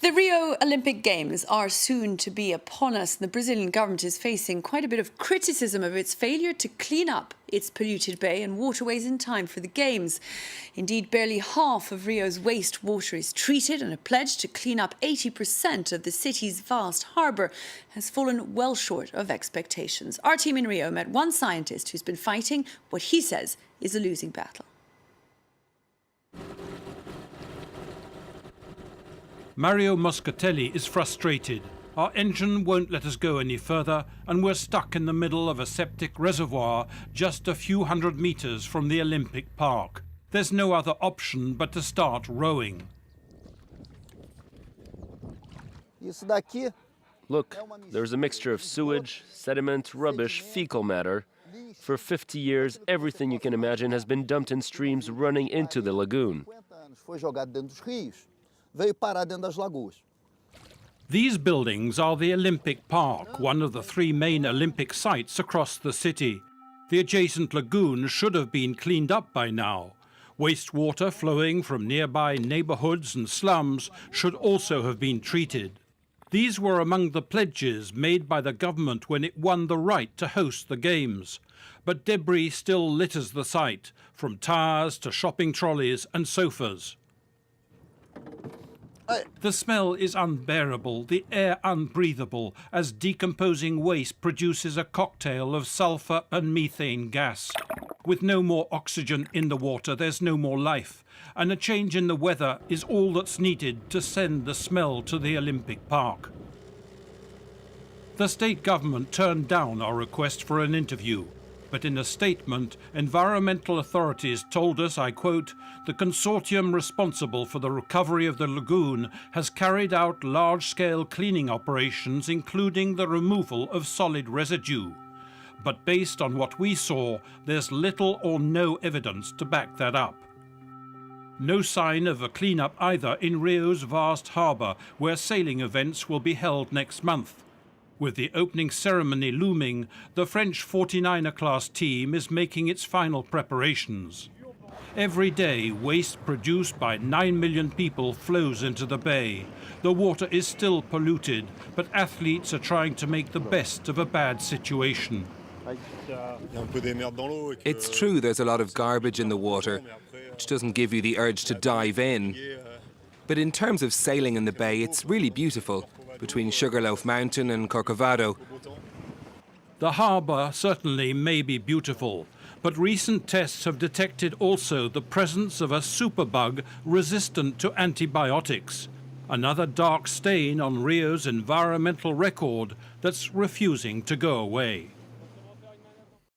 The Rio Olympic Games are soon to be upon us. The Brazilian government is facing quite a bit of criticism of its failure to clean up its polluted bay and waterways in time for the Games. Indeed, barely half of Rio's wastewater is treated, and a pledge to clean up 80% of the city's vast harbour has fallen well short of expectations. Our team in Rio met one scientist who's been fighting what he says is a losing battle. Mario Moscatelli is frustrated. Our engine won't let us go any further, and we're stuck in the middle of a septic reservoir just a few hundred meters from the Olympic Park. There's no other option but to start rowing. Look, there's a mixture of sewage, sediment, rubbish, fecal matter. For 50 years, everything you can imagine has been dumped in streams running into the lagoon. These buildings are the Olympic Park, one of the 3 main Olympic sites across the city. The adjacent lagoon should have been cleaned up by now. Wastewater flowing from nearby neighborhoods and slums should also have been treated. These were among the pledges made by the government when it won the right to host the Games. But debris still litters the site, from tires to shopping trolleys and sofas. The smell is unbearable, the air unbreathable, as decomposing waste produces a cocktail of sulfur and methane gas. With no more oxygen in the water, there's no more life, and a change in the weather is all that's needed to send the smell to the Olympic Park. The state government turned down our request for an interview. But in a statement, environmental authorities told us, I quote, "The consortium responsible for the recovery of the lagoon has carried out large-scale cleaning operations, including the removal of solid residue. But based on what we saw, there's little or no evidence to back that up." No sign of a cleanup either in Rio's vast harbour, where sailing events will be held next month. With the opening ceremony looming, the French 49er-class team is making its final preparations. Every day, waste produced by 9 million people flows into the bay. The water is still polluted, but athletes are trying to make the best of a bad situation. It's true there's a lot of garbage in the water, which doesn't give you the urge to dive in. But in terms of sailing in the bay, it's really beautiful, between Sugarloaf Mountain and Corcovado. The harbour certainly may be beautiful, but recent tests have detected also the presence of a superbug resistant to antibiotics, another dark stain on Rio's environmental record that's refusing to go away.